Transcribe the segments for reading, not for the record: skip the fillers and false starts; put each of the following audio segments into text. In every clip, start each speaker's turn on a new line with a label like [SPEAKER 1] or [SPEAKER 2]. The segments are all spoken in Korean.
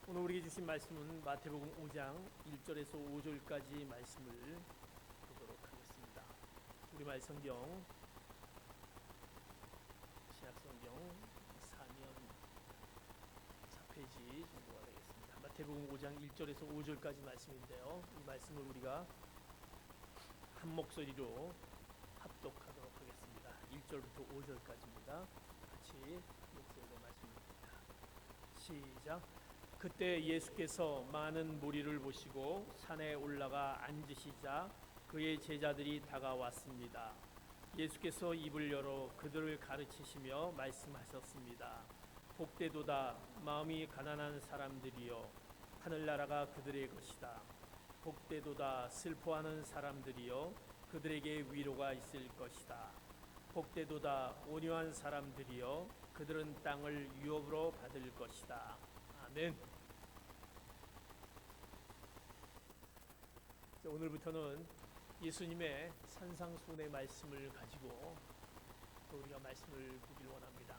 [SPEAKER 1] 오늘 우리에게 주신 말씀은 마태복음 5장 1절에서 5절까지 말씀을 보도록 하겠습니다. 우리말 성경 신약성경 4면 4페이지 정도가 되겠습니다. 마태복음 5장 1절에서 5절까지 말씀인데요. 이 말씀을 우리가 한 목소리로 합독하도록 하겠습니다. 1절부터 5절까지입니다. 같이 목소리로 말씀드립니다. 시작. 그때 예수께서 많은 무리를 보시고 산에 올라가 앉으시자 그의 제자들이 다가왔습니다. 예수께서 입을 열어 그들을 가르치시며 말씀하셨습니다. 복되도다 마음이 가난한 사람들이여 하늘나라가 그들의 것이다. 복되도다 슬퍼하는 사람들이여 그들에게 위로가 있을 것이다. 복되도다 온유한 사람들이여 그들은 땅을 유업으로 받을 것이다. 아멘. 오늘부터는 예수님의 산상수훈의 말씀을 가지고 우리가 말씀을 보기를 원합니다.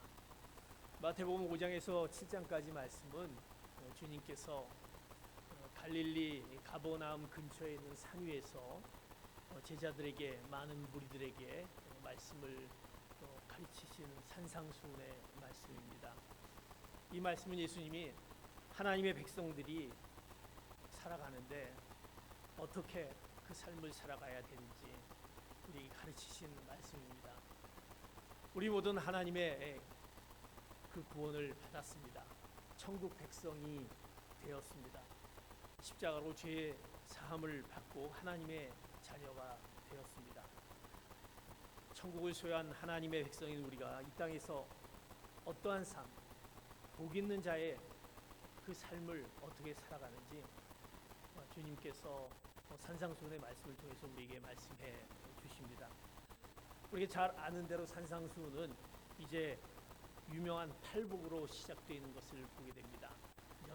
[SPEAKER 1] 마태복음 5장에서 7장까지 말씀은 주님께서 갈릴리 가버나움 근처에 있는 산 위에서 제자들에게 많은 무리들에게 말씀을 가르치시는 산상수훈의 말씀입니다. 이 말씀은 예수님이 하나님의 백성들이 살아가는데 어떻게 그 삶을 살아가야 되는지 우리에게 가르치신 말씀입니다. 우리 모두는 하나님의 그 구원을 받았습니다. 천국 백성이 되었습니다. 십자가로 죄의 사함을 받고 하나님의 자녀가 되었습니다. 천국을 소유한 하나님의 백성인 우리가 이 땅에서 어떠한 삶, 복 있는 자의 그 삶을 어떻게 살아가는지 주님께서 산상수훈의 말씀을 통해서 우리에게 말씀해 주십니다. 우리가 잘 아는 대로 산상수훈은 이제 유명한 팔복으로 시작되는 것을 보게 됩니다.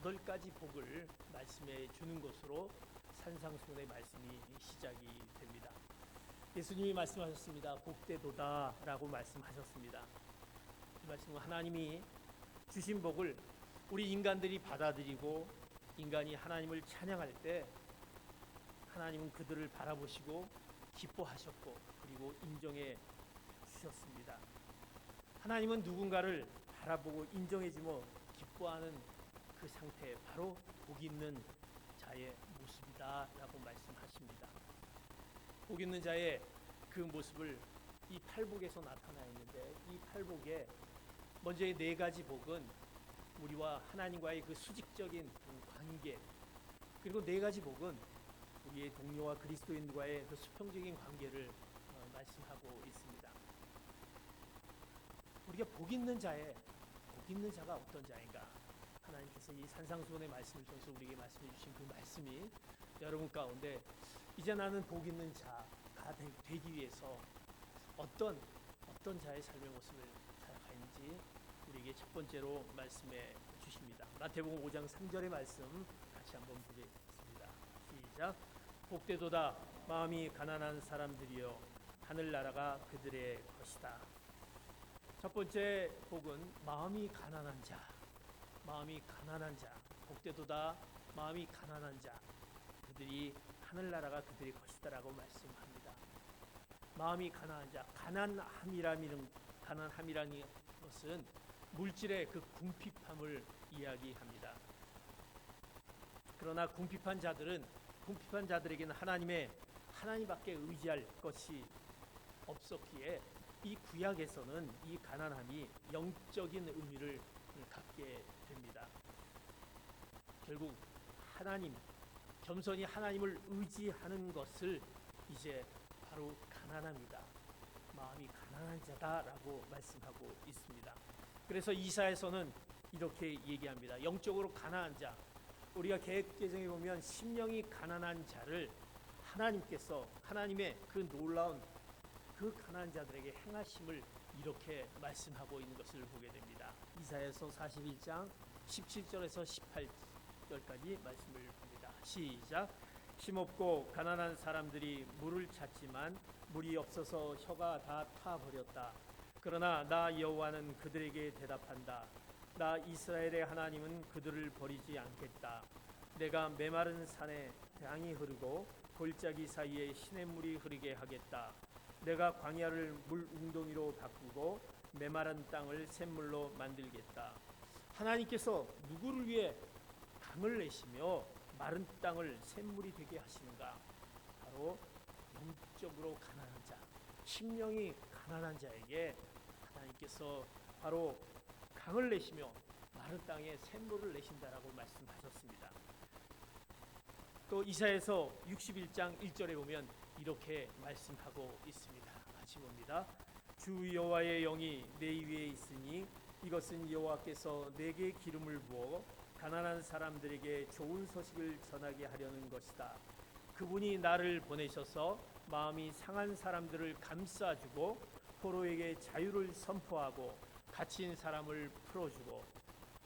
[SPEAKER 1] 8가지 복을 말씀해 주는 것으로 산상수훈의 말씀이 시작이 됩니다. 예수님이 말씀하셨습니다. 복되도다 라고 말씀하셨습니다. 이 말씀은 하나님이 주신 복을 우리 인간들이 받아들이고 인간이 하나님을 찬양할 때 하나님은 그들을 바라보시고 기뻐하셨고 그리고 인정해 주셨습니다. 하나님은 누군가를 바라보고 인정해주며 기뻐하는 그 상태, 바로 복 있는 자의 모습이다 라고 말씀하십니다. 복 있는 자의 그 모습을 이 팔복에서 나타나 있는데, 이 팔복의 먼저 이 4가지 복은 우리와 하나님과의 그 수직적인 관계, 그리고 4가지 복은 우리의 동료와 그리스도인과의 그 수평적인 관계를 말씀하고 있습니다. 우리가 복 있는 자가 어떤 자인가? 하나님께서 이 산상수훈의 말씀을 통해서 우리에게 말씀해 주신 그 말씀이 여러분 가운데 이제 나는 복 있는 자가 되기 위해서 어떤 자의 삶의 모습을 살아가는지 우리에게 첫 번째로 말씀해 주십니다. 마태복음 5장 3절의 말씀 같이 한번 보겠습니다. 시작. 복되도다 마음이 가난한 사람들이여 하늘나라가 그들의 것이다. 첫 번째 복은 마음이 가난한 자. 복되도다 마음이 가난한 자. 그들이 하늘나라가 그들의 것이다라고 말씀합니다. 마음이 가난한 자. 가난함이라는 것은 물질의 그 궁핍함을 이야기합니다. 그러나 궁핍한 자들에게는 하나님밖에 의지할 것이 없었기에 이 구약에서는 이 가난함이 영적인 의미를 갖게 됩니다. 결국 겸손히 하나님을 의지하는 것을 이제 바로 가난합니다. 마음이 가난한 자다라고 말씀하고 있습니다. 그래서 이사야서는 이렇게 얘기합니다. 영적으로 가난한 자, 우리가 계획개정에 보면 심령이 가난한 자를 하나님께서 하나님의 그 놀라운 그 가난한 자들에게 행하심을 이렇게 말씀하고 있는 것을 보게 됩니다. 이사야서 41장 17절에서 18절까지 말씀을 봅니다. 시작. 힘없고 가난한 사람들이 물을 찾지만 물이 없어서 혀가 다 타버렸다. 그러나 나 여호와는 그들에게 대답한다. 나 이스라엘의 하나님은 그들을 버리지 않겠다. 내가 메마른 산에 강이 흐르고 골짜기 사이에 시냇물이 흐르게 하겠다. 내가 광야를 물 웅덩이로 바꾸고 메마른 땅을 샘물로 만들겠다. 하나님께서 누구를 위해 강을 내시며 마른 땅을 샘물이 되게 하시는가? 바로 영적으로 가난한 자, 심령이 가난한 자에게 하나님께서 바로 강을 내시며 마른 땅에 샘물을 내신다라고 말씀하셨습니다. 또 이사야서 61장 1절에 보면 이렇게 말씀하고 있습니다. 같이 봅니다. 주 여호와의 영이 내 위에 있으니 이것은 여호와께서 내게 기름을 부어 가난한 사람들에게 좋은 소식을 전하게 하려는 것이다. 그분이 나를 보내셔서 마음이 상한 사람들을 감싸주고 포로에게 자유를 선포하고 갇힌 사람을 풀어주고,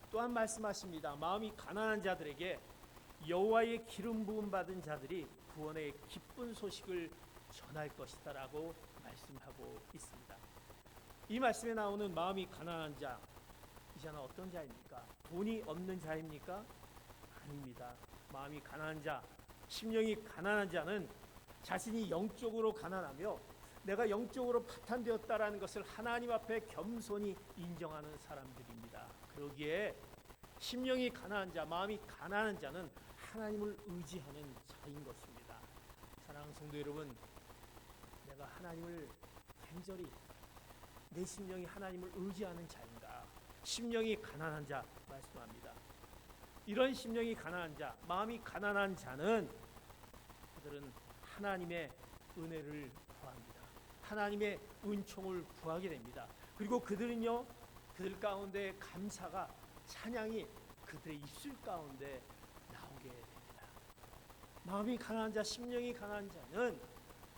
[SPEAKER 1] 또한 말씀하십니다. 마음이 가난한 자들에게 여호와의 기름 부음 받은 자들이 구원의 기쁜 소식을 전할 것이다라고 말씀하고 있습니다. 이 말씀에 나오는 마음이 가난한 자, 이 자는 어떤 자입니까? 돈이 없는 자입니까? 아닙니다. 마음이 가난한 자, 심령이 가난한 자는 자신이 영적으로 가난하며 내가 영적으로 파탄되었다라는 것을 하나님 앞에 겸손히 인정하는 사람들입니다. 그러기에 심령이 가난한 자, 마음이 가난한 자는 하나님을 의지하는 자인 것입니다. 사랑하는 성도 여러분, 내가 하나님을 간절히 내 심령이 하나님을 의지하는 자인가? 심령이 가난한 자 말씀합니다. 이런 심령이 가난한 자, 마음이 가난한 자는 그들은 하나님의 은혜를 구합니다. 하나님의 은총을 구하게 됩니다. 그리고 그들은요, 그들 가운데 감사가, 찬양이 그들의 입술 가운데 나오게 됩니다. 마음이 가난한 자, 심령이 가난한 자는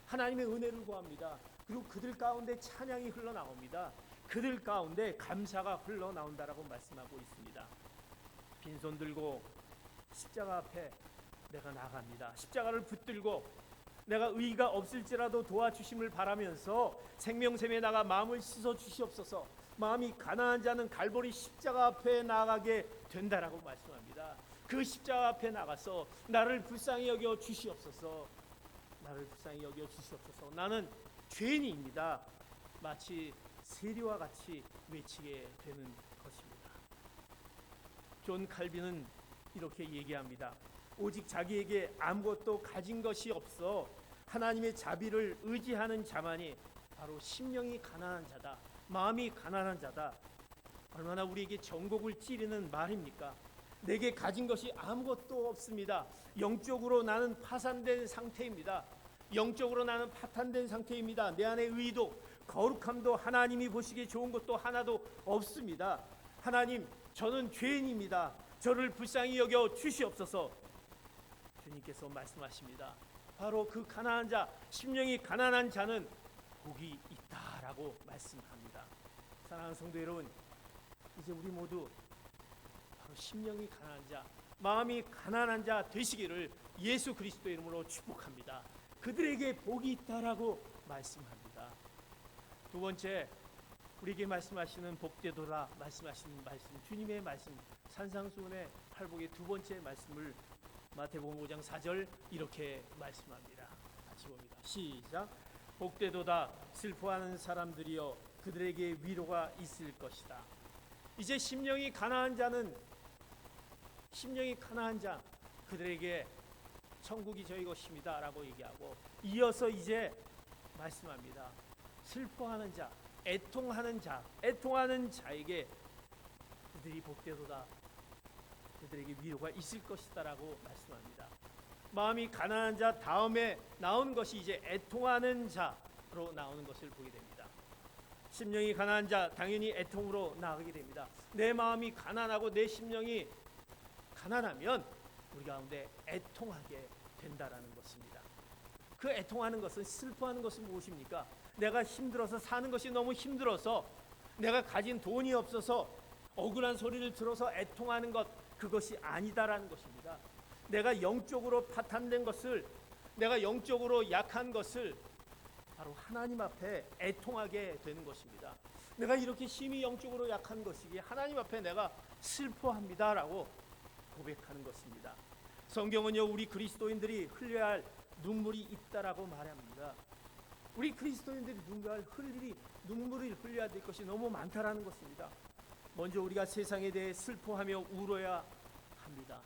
[SPEAKER 1] 하나님의 은혜를 구합니다. 그리고 그들 가운데 찬양이 흘러나옵니다. 그들 가운데 감사가 흘러나온다라고 말씀하고 있습니다. 빈손 들고 십자가 앞에 내가 나갑니다. 십자가를 붙들고 내가 의가 없을지라도 도와주심을 바라면서 생명샘에 나가 마음을 씻어 주시옵소서. 마음이 가난한 자는 갈보리 십자가 앞에 나가게 된다라고 말씀합니다. 그 십자가 앞에 나가서 나를 불쌍히 여겨 주시옵소서. 나를 불쌍히 여겨 주시옵소서. 나는 죄인입니다. 마치 세리와 같이 외치게 되는 것입니다. 존 칼빈은 이렇게 얘기합니다. 오직 자기에게 아무것도 가진 것이 없어 하나님의 자비를 의지하는 자만이 바로 심령이 가난한 자다, 마음이 가난한 자다. 얼마나 우리에게 전곡을 찌르는 말입니까? 내게 가진 것이 아무것도 없습니다. 영적으로 나는 파산된 상태입니다. 영적으로 나는 파탄된 상태입니다. 내 안에 의도, 거룩함도 하나님이 보시기에 좋은 것도 하나도 없습니다. 하나님, 저는 죄인입니다. 저를 불쌍히 여겨 주시옵소서. 주님께서 말씀하십니다. 바로 그 가난한 자, 심령이 가난한 자는 복이 있다라고 말씀합니다. 사랑하는 성도 여러분, 이제 우리 모두 바로 심령이 가난한 자, 마음이 가난한 자 되시기를 예수 그리스도의 이름으로 축복합니다. 그들에게 복이 있다라고 말씀합니다. 두 번째, 우리에게 말씀하시는 복되도다 말씀하시는 말씀, 주님의 말씀, 산상수훈의 팔복의 두 번째 말씀을 마태복음 5장 4절 이렇게 말씀합니다. 같이 봅니다. 시작. 복되도다 슬퍼하는 사람들이여 그들에게 위로가 있을 것이다. 이제 심령이 가난한 자는, 심령이 가난한 자, 그들에게 천국이 저희 것입니다 라고 얘기하고, 이어서 이제 말씀합니다. 슬퍼하는 자, 애통하는 자, 애통하는 자에게 그들이 복되도다, 그들에게 위로가 있을 것이다 라고 말씀합니다. 마음이 가난한 자 다음에 나오는 것이 이제 애통하는 자로 나오는 것을 보게 됩니다. 심령이 가난한 자, 당연히 애통으로 나가게 됩니다. 내 마음이 가난하고 내 심령이 가난하면 우리 가운데 애통하게 된다라는 것입니다. 그 애통하는 것은, 슬퍼하는 것은 무엇입니까? 내가 힘들어서 사는 것이 너무 힘들어서, 내가 가진 돈이 없어서 억울한 소리를 들어서 애통하는 것, 그것이 아니다라는 것입니다. 내가 영적으로 파탄된 것을, 내가 영적으로 약한 것을 바로 하나님 앞에 애통하게 되는 것입니다. 내가 이렇게 심히 영적으로 약한 것이기에 하나님 앞에 내가 슬퍼합니다라고 고백하는 것입니다. 성경은요, 우리 그리스도인들이 흘려야 할 눈물이 있다라고 말합니다. 우리 그리스도인들이 눈물을 흘려야 될 것이 너무 많다라는 것입니다. 먼저 우리가 세상에 대해 슬퍼하며 울어야 합니다.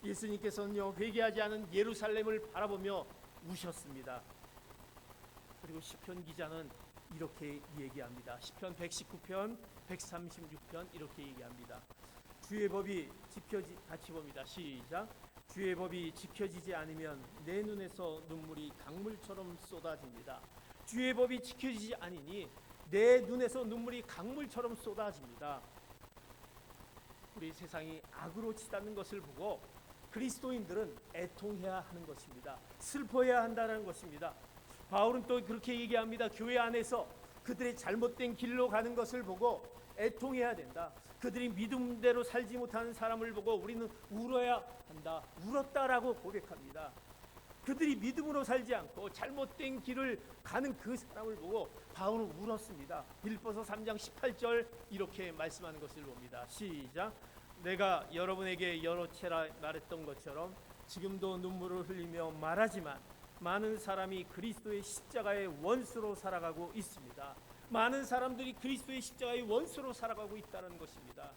[SPEAKER 1] 예수님께서는요, 회개하지 않은 예루살렘을 바라보며 우셨습니다. 그리고 시편 기자는 이렇게 얘기합니다. 시편 119편, 136편 이렇게 얘기합니다. 주의 법이 같이 봅니다. 시작. 주의 법이 지켜지지 않으면 내 눈에서 눈물이 강물처럼 쏟아집니다. 주의 법이 지켜지지 않으니 내 눈에서 눈물이 강물처럼 쏟아집니다. 우리 세상이 악으로 치닫는 것을 보고 그리스도인들은 애통해야 하는 것입니다. 슬퍼해야 한다는 것입니다. 바울은 또 그렇게 얘기합니다. 교회 안에서 그들의 잘못된 길로 가는 것을 보고 애통해야 된다. 그들이 믿음대로 살지 못하는 사람을 보고 우리는 울어야 한다. 울었다라고 고백합니다. 그들이 믿음으로 살지 않고 잘못된 길을 가는 그 사람을 보고 바울은 울었습니다. 빌립보서 3장 18절 이렇게 말씀하는 것을 봅니다. 시작. 내가 여러분에게 여러 차례 말했던 것처럼 지금도 눈물을 흘리며 말하지만 많은 사람이 그리스도의 십자가의 원수로 살아가고 있습니다. 많은 사람들이 그리스도의 십자가의 원수로 살아가고 있다는 것입니다.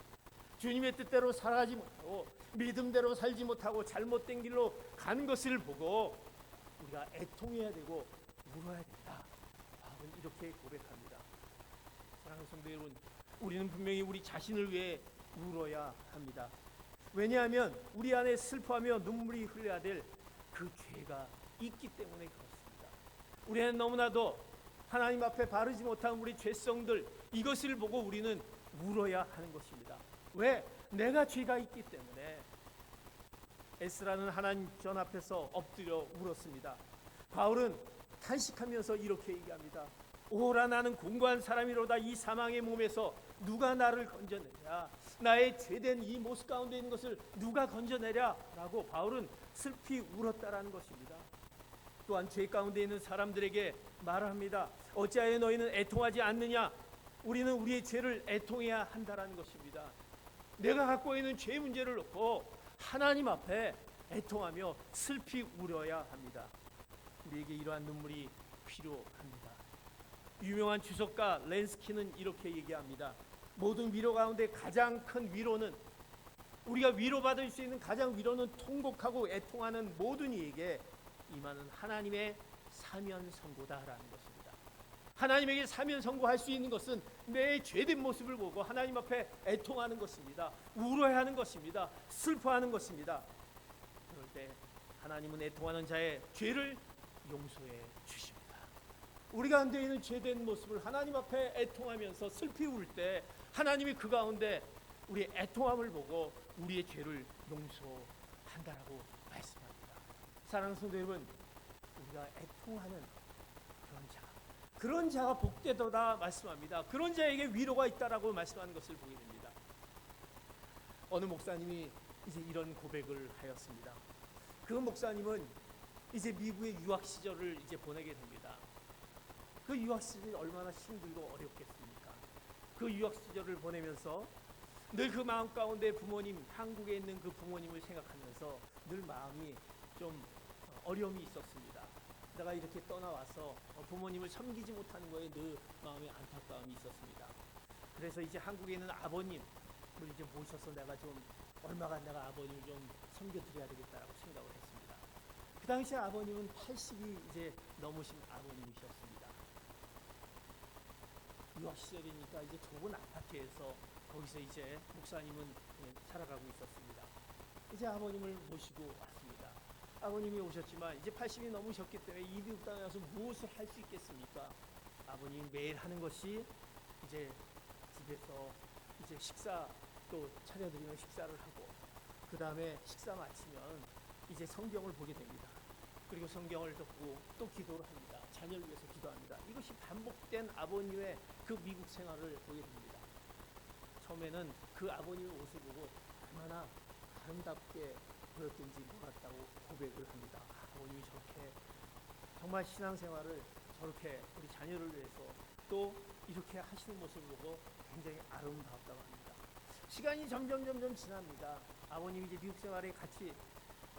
[SPEAKER 1] 주님의 뜻대로 살아가지 못하고 믿음대로 살지 못하고 잘못된 길로 가는 것을 보고 우리가 애통해야 되고 울어야 된다. 바울은 이렇게 고백합니다. 사랑하는 성도 여러분, 우리는 분명히 우리 자신을 위해 울어야 합니다. 왜냐하면 우리 안에 슬퍼하며 눈물이 흘려야 될 그 죄가 있기 때문에 그렇습니다. 우리는 너무나도 하나님 앞에 바르지 못한 우리 죄성들, 이것을 보고 우리는 울어야 하는 것입니다. 왜? 내가 죄가 있기 때문에. 에스라는 하나님 전 앞에서 엎드려 울었습니다. 바울은 탄식하면서 이렇게 얘기합니다. 오라, 나는 공고한 사람이로다. 이 사망의 몸에서 누가 나를 건져내랴. 나의 죄된 이 모습 가운데 있는 것을 누가 건져내랴 라고 바울은 슬피 울었다라는 것입니다. 또한 죄 가운데 있는 사람들에게 말합니다. 어찌하여 너희는 애통하지 않느냐. 우리는 우리의 죄를 애통해야 한다라는 것입니다. 내가 갖고 있는 죄 문제를 놓고 하나님 앞에 애통하며 슬피 울어야 합니다. 우리에게 이러한 눈물이 필요합니다. 유명한 주석가 렌스키는 이렇게 얘기합니다. 모든 위로 가운데 가장 큰 위로는, 우리가 위로받을 수 있는 가장 위로는 통곡하고 애통하는 모든 이에게 임하는 하나님의 사면 선고다라는 것입니다. 하나님에게 사면 선고할 수 있는 것은 내 죄된 모습을 보고 하나님 앞에 애통하는 것입니다. 울어야 하는 것입니다. 슬퍼하는 것입니다. 그럴 때 하나님은 애통하는 자의 죄를 용서해 주십니다. 우리 가운데 있는 죄된 모습을 하나님 앞에 애통하면서 슬피 울 때 하나님이 그 가운데 우리의 애통함을 보고 우리의 죄를 용서한다라고 말씀합니다. 사랑하는 성도 여러분, 우리가 애통하는 그런 자가 복되도다 말씀합니다. 그런 자에게 위로가 있다라고 말씀하는 것을 보게 됩니다. 어느 목사님이 이제 이런 고백을 하였습니다. 그 목사님은 이제 미국의 유학 시절을 이제 보내게 됩니다. 그 유학 시절이 얼마나 힘들고 어렵겠습니까? 그 유학 시절을 보내면서 늘 그 마음 가운데 부모님, 한국에 있는 그 부모님을 생각하면서 늘 마음이 좀 어려움이 있었습니다. 내가 이렇게 떠나와서 부모님을 섬기지 못하는 거에 늘 마음에 안타까움이 있었습니다. 그래서 이제 한국에 있는 아버님을 이제 모셔서 내가 좀 얼마간 내가 아버님을 좀 섬겨드려야 되겠다라고 생각을 했습니다. 그 당시 아버님은 80이 이제 넘으신 아버님이셨습니다. 유학 시절이니까 이제 좁은 아파트에서 거기서 이제 목사님은 살아가고 있었습니다. 이제 아버님을 모시고 왔습니다. 아버님이 오셨지만 이제 80이 넘으셨기 때문에 이 미국 땅에 와서 무엇을 할 수 있겠습니까? 아버님 매일 하는 것이 이제 집에서 이제 식사 또 차려드리면 식사를 하고 그 다음에 식사 마치면 이제 성경을 보게 됩니다. 그리고 성경을 듣고 또 기도를 합니다. 자녀를 위해서 기도합니다. 이것이 반복된 아버님의 그 미국 생활을 보게 됩니다. 처음에는 그 아버님의 모습을 보고 얼마나 아름답게 보였던지 몰랐다고 고백을 합니다. 아버님이 저렇게 정말 신앙생활을 저렇게 우리 자녀를 위해서 또 이렇게 하시는 모습을 보고 굉장히 아름다웠다고 합니다. 시간이 점점 지납니다. 아버님이 이제 미국 생활에 같이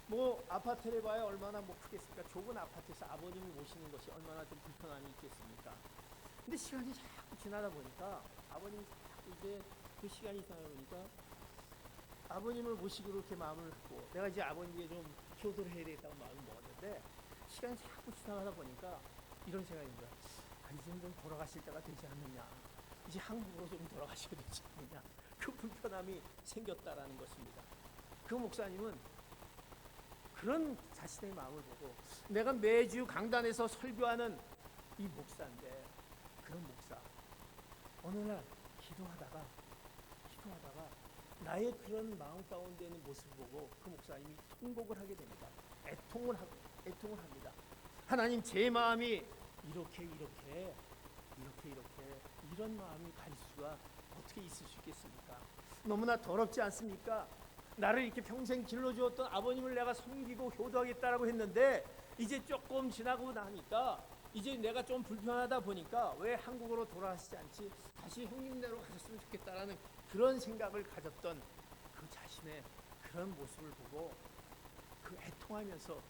[SPEAKER 1] 뭐 아파트를 봐야 얼마나 뭐 크겠습니까? 좁은 아파트에서 아버님을 모시는 것이 얼마나 좀 불편함이 있겠습니까? 근데 시간이 자꾸 지나다 보니까 아버님이 자꾸 이제 그 시간이 지나다 보니까 아버님을 모시기로 이렇게 마음을 갖고 내가 이제 아버님께 좀 효도를 해야 되겠다고 마음을 먹었는데 시간이 자꾸 지나가다 보니까 이런 생각입니다. 이제는 좀 돌아가실 때가 되지 않느냐, 이제 한국으로 좀 돌아가셔야 되지 않느냐, 그 불편함이 생겼다라는 것입니다. 그 목사님은 그런 자신의 마음을 보고 내가 매주 강단에서 설교하는 이 목사인데 그런 목사 어느 날 기도하다가 나의 그런 마음 가운데 있는 모습을 보고 그 목사님이 통곡을 하게 됩니다. 애통을 합니다. 하나님, 제 마음이 이렇게 이런 마음이 갈 수가 어떻게 있을 수 있겠습니까? 너무나 더럽지 않습니까? 나를 이렇게 평생 길러주었던 아버님을 내가 섬기고 효도하겠다라고 했는데 이제 조금 지나고 나니까 이제 내가 좀 불편하다 보니까 왜 한국으로 돌아가시지 않지? 다시 형님네로 가셨으면 좋겠다라는 그런 생각을 가졌던 그 자신의 그런 모습을 보고 그 애통하면서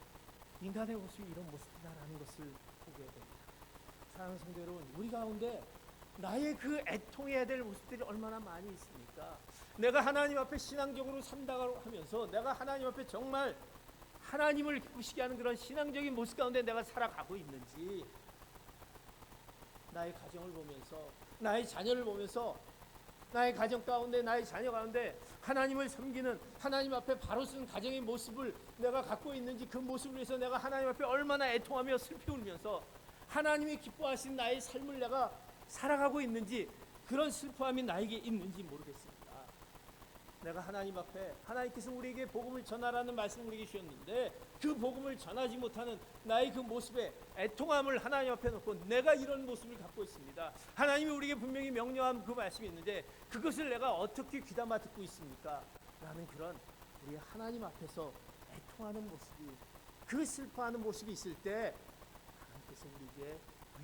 [SPEAKER 1] 인간의 모습이 이런 모습이다라는 것을 보게 됩니다. 사랑하는 성도 여러분, 우리 가운데 나의 그 애통해야 될 모습들이 얼마나 많이 있습니까? 내가 하나님 앞에 신앙적으로 산다고 하면서 내가 하나님 앞에 정말 하나님을 기쁘시게 하는 그런 신앙적인 모습 가운데 내가 살아가고 있는지, 나의 가정을 보면서, 나의 자녀를 보면서, 나의 가정 가운데, 나의 자녀 가운데 하나님을 섬기는, 하나님 앞에 바로 쓴 가정의 모습을 내가 갖고 있는지, 그 모습을 위해서 내가 하나님 앞에 얼마나 애통하며 슬피 울면서 하나님이 기뻐하신 나의 삶을 내가 살아가고 있는지, 그런 슬픔이 나에게 있는지 모르겠습니다. 내가 하나님 앞에, 하나님께서 우리에게 복음을 전하라는 말씀을 우리에게 주셨는데 그 복음을 전하지 못하는 나의 그 모습에 애통함을 하나님 앞에 놓고 내가 이런 모습을 갖고 있습니다. 하나님이 우리에게 분명히 명령한 그 말씀이 있는데 그것을 내가 어떻게 귀담아 듣고 있습니까? 라는 그런 우리 하나님 앞에서 애통하는 모습이, 그 슬퍼하는 모습이 있을 때 하나님께서 우리에게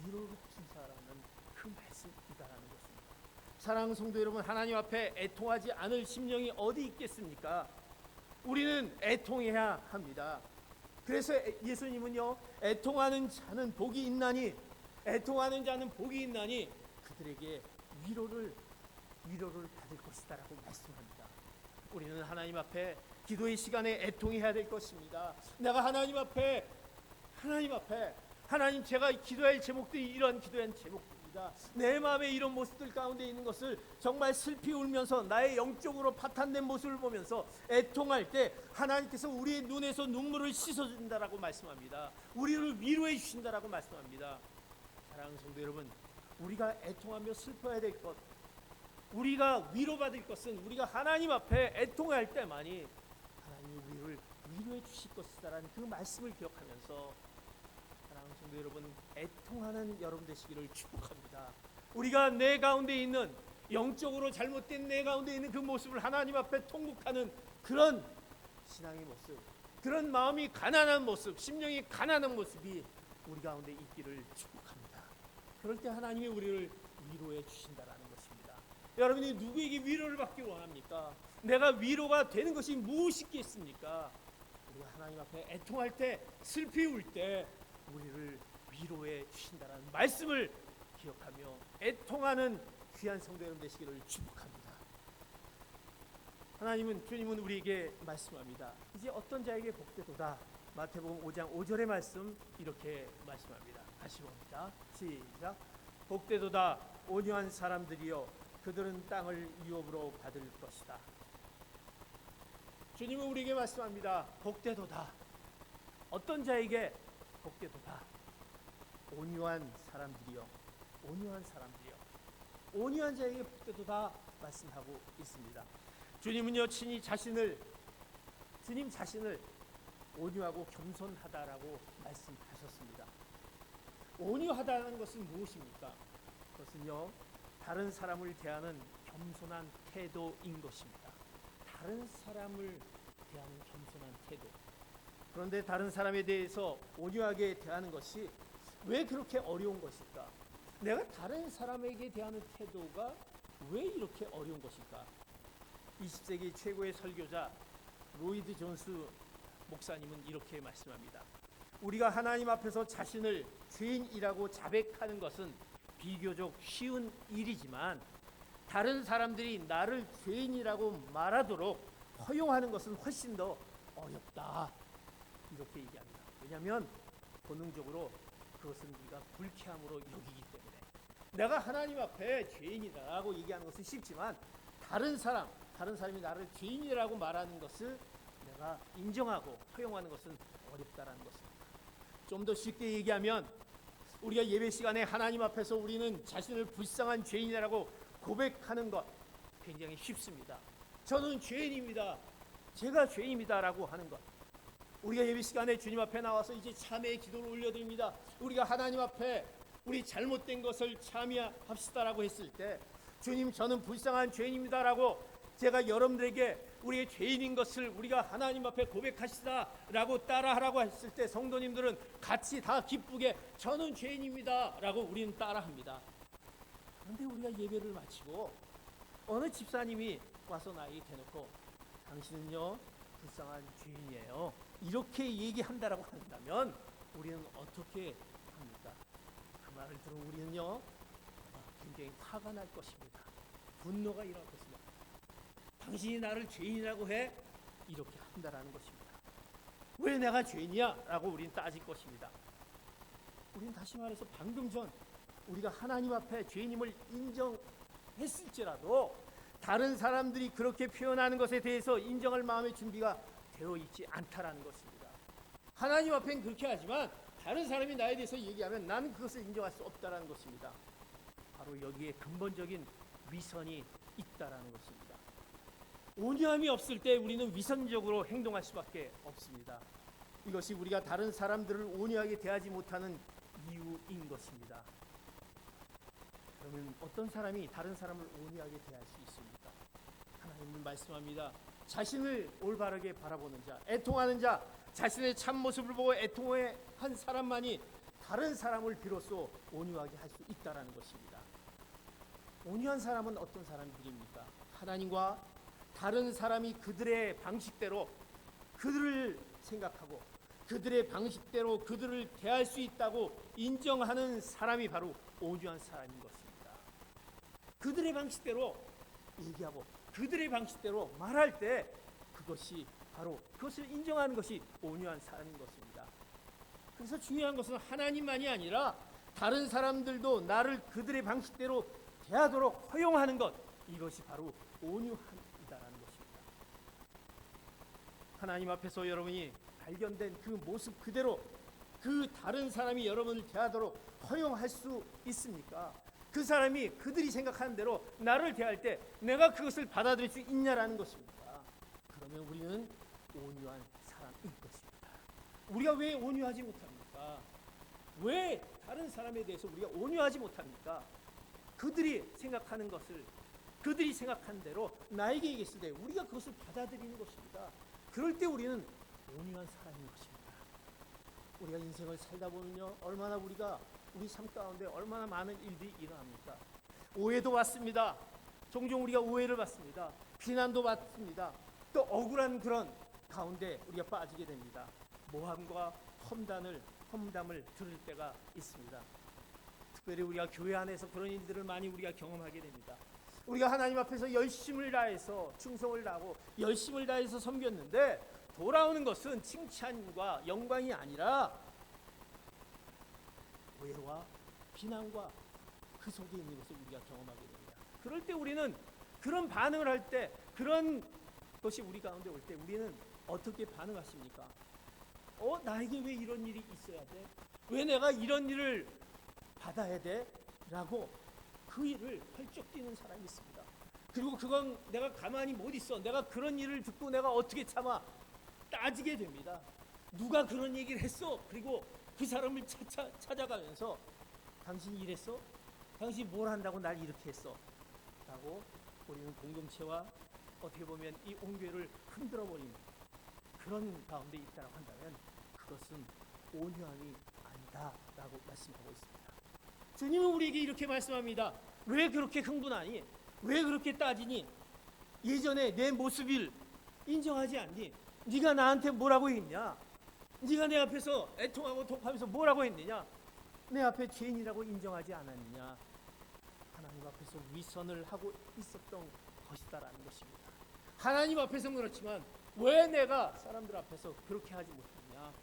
[SPEAKER 1] 위로를 주신다라는 그 말씀이다라는 것입니다. 사랑하는 성도 여러분, 하나님 앞에 애통하지 않을 심령이 어디 있겠습니까? 우리는 애통해야 합니다. 그래서 예수님은요, 애통하는 자는 복이 있나니, 애통하는 자는 복이 있나니 그들에게 위로를 받을 것이다라고 말씀합니다. 우리는 하나님 앞에 기도의 시간에 애통해야 될 것입니다. 내가 하나님 앞에 하나님, 제가 기도할 제목들이 이런 기도한 제목들입니다. 내 마음에 이런 모습들 가운데 있는 것을 정말 슬피 울면서 나의 영적으로 파탄된 모습을 보면서 애통할 때 하나님께서 우리의 눈에서 눈물을 씻어준다라고 말씀합니다. 우리를 위로해 주신다라고 말씀합니다. 사랑하는 성도 여러분, 우리가 애통하며 슬퍼야 될 것, 우리가 위로받을 것은 우리가 하나님 앞에 애통할 때만이 하나님이 우리를 위로해 주실 것이다라는 그 말씀을 기억하면서 성도 여러분, 애통하는 여러분 되시기를 축복합니다. 우리가 내 가운데 있는, 영적으로 잘못된 내 가운데 있는 그 모습을 하나님 앞에 통곡하는 그런 신앙의 모습, 그런 마음이 가난한 모습, 심령이 가난한 모습이 우리 가운데 있기를 축복합니다. 그럴 때 하나님이 우리를 위로해 주신다라는 것입니다. 여러분이 누구에게 위로를 받기 원합니까? 내가 위로가 되는 것이 무엇이겠습니까? 우리가 하나님 앞에 애통할 때, 슬피 울 때 우리를 위로해 주신다는 말씀을 기억하며 애통하는 귀한 성도 여러분 되시기를 축복합니다. 주님은 우리에게 말씀합니다. 이제 어떤 자에게 복되도다. 마태복음 5장 5절의 말씀 이렇게 말씀합니다. 다시 봅니다. 시작. 복되도다 온유한 사람들이여, 그들은 땅을 유업으로 받을 것이다. 주님은 우리에게 말씀합니다. 복되도다. 어떤 자에게 복되도다. 온유한 사람들이요, 온유한 자에게 복되도다 말씀하고 있습니다. 주님은요, 주님 자신을 온유하고 겸손하다라고 말씀하셨습니다. 온유하다는 것은 무엇입니까? 그것은요, 다른 사람을 대하는 겸손한 태도인 것입니다. 다른 사람을 대하는 겸손한 태도. 그런데 다른 사람에 대해서 온유하게 대하는 것이 왜 그렇게 어려운 것일까? 내가 다른 사람에게 대하는 태도가 왜 이렇게 어려운 것일까? 20세기 최고의 설교자 로이드 존스 목사님은 이렇게 말씀합니다. 우리가 하나님 앞에서 자신을 죄인이라고 자백하는 것은 비교적 쉬운 일이지만 다른 사람들이 나를 죄인이라고 말하도록 허용하는 것은 훨씬 더 어렵다. 이렇게 얘기합니다. 왜냐하면 본능적으로 그것은 우리가 불쾌함으로 여기기 때문에 내가 하나님 앞에 죄인이라고 얘기하는 것은 쉽지만 다른 사람이 나를 죄인이라고 말하는 것을 내가 인정하고 허용하는 것은 어렵다라는 것입니다. 좀 더 쉽게 얘기하면 우리가 예배 시간에 하나님 앞에서 우리는 자신을 불쌍한 죄인이라고 고백하는 것 굉장히 쉽습니다. 저는 죄인입니다. 제가 죄인입니다라고 하는 것. 우리가 예배 시간에 주님 앞에 나와서 이제 참회의 기도를 올려드립니다. 우리가 하나님 앞에 우리 잘못된 것을 참여합시다라고 했을 때 주님 저는 불쌍한 죄인입니다라고 제가 여러분들에게 우리의 죄인인 것을 우리가 하나님 앞에 고백하시다라고 따라하라고 했을 때 성도님들은 같이 다 기쁘게 저는 죄인입니다라고 우리는 따라합니다. 그런데 우리가 예배를 마치고 어느 집사님이 와서 나에게 대놓고 당신은요 불쌍한 죄인이에요 이렇게 얘기한다라고 한다면 우리는 어떻게 합니까? 그 말을 들은 우리는요 굉장히 화가 날 것입니다. 분노가 일어날 것입니다. 당신이 나를 죄인이라고 해? 이렇게 한다라는 것입니다. 왜 내가 죄인이야? 라고 우리는 따질 것입니다. 우리는 다시 말해서 방금 전 우리가 하나님 앞에 죄인임을 인정했을지라도 다른 사람들이 그렇게 표현하는 것에 대해서 인정할 마음의 준비가 되어 있지 않다라는 것입니다. 하나님 앞엔 그렇게 하지만 다른 사람이 나에 대해서 얘기하면 나는 그것을 인정할 수 없다라는 것입니다. 바로 여기에 근본적인 위선이 있다라는 것입니다. 온유함이 없을 때 우리는 위선적으로 행동할 수밖에 없습니다. 이것이 우리가 다른 사람들을 온유하게 대하지 못하는 이유인 것입니다. 그러면 어떤 사람이 다른 사람을 온유하게 대할 수 있습니까? 하나님은 말씀합니다. 자신을 올바르게 바라보는 자, 애통하는 자, 자신의 참모습을 보고 애통한 사람만이 다른 사람을 비로소 온유하게 할 수 있다는 것입니다. 온유한 사람은 어떤 사람들입니까? 하나님과 다른 사람이 그들의 방식대로 그들을 생각하고 그들의 방식대로 그들을 대할 수 있다고 인정하는 사람이 바로 온유한 사람인 것입니다. 그들의 방식대로 얘기하고 그들의 방식대로 말할 때 그것이 바로 그것을 인정하는 것이 온유한 사람인 것입니다. 그래서 중요한 것은 하나님만이 아니라 다른 사람들도 나를 그들의 방식대로 대하도록 허용하는 것, 이것이 바로 온유함이다라는 것입니다. 하나님 앞에서 여러분이 발견된 그 모습 그대로 그 다른 사람이 여러분을 대하도록 허용할 수 있습니까? 그 사람이 그들이 생각하는 대로 나를 대할 때 내가 그것을 받아들일 수 있냐라는 것입니다. 그러면 우리는 온유한 사람인 것입니다. 우리가 왜 온유하지 못합니까? 왜 다른 사람에 대해서 우리가 온유하지 못합니까? 그들이 생각하는 것을 그들이 생각한 대로 나에게 얘기했을 때 우리가 그것을 받아들이는 것입니다. 그럴 때 우리는 온유한 사람인 것입니다. 우리가 인생을 살다 보면요, 얼마나 우리가 우리 삶 가운데 얼마나 많은 일들이 일어납니까? 오해도 받습니다. 종종 우리가 오해를 받습니다. 비난도 받습니다. 또 억울한 그런 가운데 우리가 빠지게 됩니다. 모함과 험담을 들을 때가 있습니다. 특별히 우리가 교회 안에서 그런 일들을 많이 우리가 경험하게 됩니다. 우리가 하나님 앞에서 열심을 다해서 충성을 다하고 열심을 다해서 섬겼는데 돌아오는 것은 칭찬과 영광이 아니라 오해와 비난과 그 속에 있는 것을 우리가 경험하게 됩니다. 그럴 때 우리는 그런 반응을 할 때, 그런 것이 우리 가운데 올 때 우리는 어떻게 반응하십니까? 나에게 왜 이런 일이 있어야 돼? 왜 내가 이런 일을 받아야 돼? 라고 그 일을 펄쩍 뛰는 사람이 있습니다. 그리고 그건 내가 가만히 못 있어. 내가 그런 일을 듣고 내가 어떻게 참아? 따지게 됩니다. 누가 그런 얘기를 했어? 그리고 그 사람을 찾아가면서 당신이 이랬어? 당신이 뭘 한다고 날 이렇게 했어? 라고 우리는 공동체와 어떻게 보면 이 온교회를 흔들어버리는 그런 가운데 있다고 한다면 그것은 온유함이 아니다라고 말씀하고 있습니다. 주님은 우리에게 이렇게 말씀합니다. 왜 그렇게 흥분하니? 왜 그렇게 따지니? 예전에 내 모습을 인정하지 않니? 네가 나한테 뭐라고 했냐? 네가 내 앞에서 애통하고 독하면서 뭐라고 했느냐? 내 앞에 죄인이라고 인정하지 않았느냐? 하나님 앞에서 위선을 하고 있었던 것이다라는 것입니다. 하나님 앞에서는 그렇지만 왜 내가 사람들 앞에서 그렇게 하지 못했냐?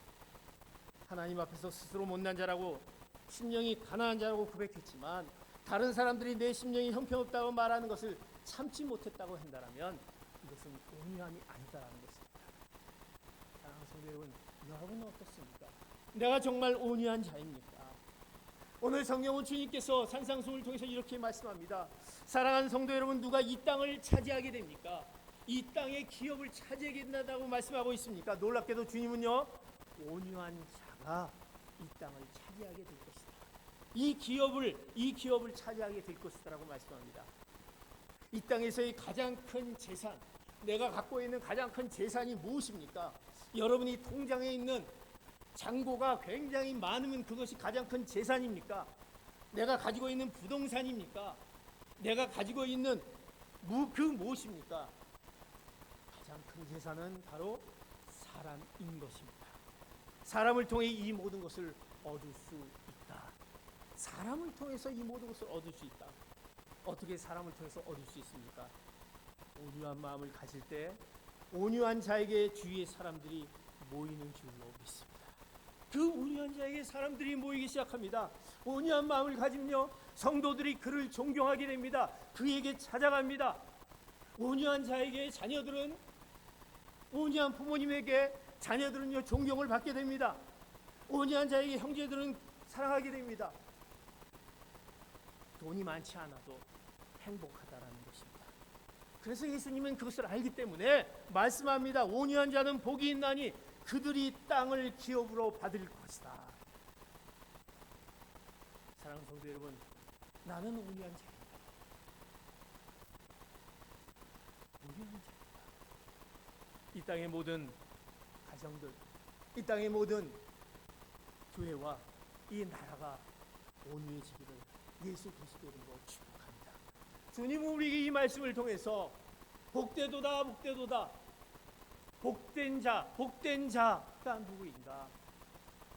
[SPEAKER 1] 하나님 앞에서 스스로 못난 자라고, 심령이 가난한 자라고 고백했지만 다른 사람들이 내 심령이 형편없다고 말하는 것을 참지 못했다고 한다면 이것은 온유함이 아니다라는 것입니다. 사랑하는 성도 여러분, 여러분은 어떻습니까? 내가 정말 온유한 자입니까? 오늘 성경은 주님께서 산상수훈을 통해서 이렇게 말씀합니다. 사랑하는 성도 여러분, 누가 이 땅을 차지하게 됩니까? 이 땅의 기업을 차지하게 된다고 말씀하고 있습니까? 놀랍게도 주님은요, 온유한 자가 이 땅을 차지하게 될 것이다. 이 기업을 차지하게 될 것이다라고 말씀합니다. 이 땅에서의 가장 큰 재산, 내가 갖고 있는 가장 큰 재산이 무엇입니까? 여러분이 통장에 있는 잔고가 굉장히 많으면 그것이 가장 큰 재산입니까? 내가 가지고 있는 부동산입니까? 내가 가지고 있는 그 무엇입니까? 가장 큰 재산은 바로 사람인 것입니다. 사람을 통해 이 모든 것을 얻을 수 있다. 사람을 통해서 이 모든 것을 얻을 수 있다. 어떻게 사람을 통해서 얻을 수 있습니까? 온유한 마음을 가질 때 온유한 자에게 주위의 사람들이 모이는 줄로 믿습니다. 그 온유한 자에게 사람들이 모이기 시작합니다. 온유한 마음을 가지면요, 성도들이 그를 존경하게 됩니다. 그에게 찾아갑니다. 온유한 자에게 자녀들은, 온유한 부모님에게 자녀들은요, 존경을 받게 됩니다. 온유한 자에게 형제들은 사랑하게 됩니다. 돈이 많지 않아도 행복하다라는 것입니다. 그래서 예수님은 그것을 알기 때문에 말씀합니다. 온유한 자는 복이 있나니 그들이 땅을 기업으로 받을 것이다. 사랑하는 성도 여러분, 나는 온유한 자입니다. 온유한 자입니다. 이 땅의 모든 가정들, 이 땅의 모든 교회와 이 나라가 온유해지기를 예수 그리스도의 이름으로 축복합니다. 주님은 우리에게 이 말씀을 통해서 복되도다, 복되도다, 복된 자가 누구인가?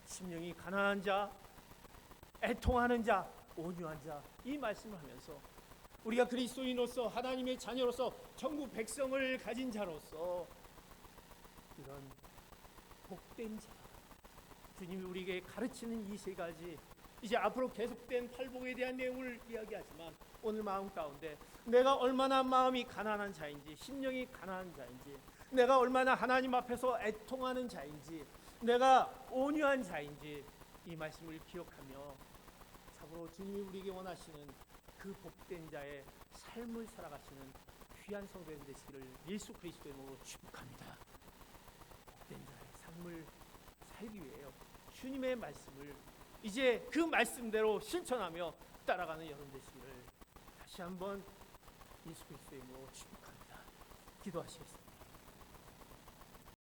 [SPEAKER 1] 심령이 가난한 자, 애통하는 자, 온유한 자, 이 말씀을 하면서 우리가 그리스도인으로서, 하나님의 자녀로서, 천국 백성을 가진 자로서 이런 복된 자, 주님이 우리에게 가르치는 이 세 가지, 이제 앞으로 계속된 팔복에 대한 내용을 이야기하지만 오늘 마음 가운데 내가 얼마나 마음이 가난한 자인지, 심령이 가난한 자인지, 내가 얼마나 하나님 앞에서 애통하는 자인지, 내가 온유한 자인지 이 말씀을 기억하며 참으로 주님이 우리에게 원하시는 그 복된 자의 삶을 살아가시는 귀한 성도들 되시기를 예수 그리스도의 이름으로 축복합니다. 복된 자의 삶을 살기 위해요, 주님의 말씀을 이제 그 말씀대로 실천하며 따라가는 여러분 되시기를 다시 한번 예수 그리스도의 이름으로 축복합니다. 기도하시겠습니다.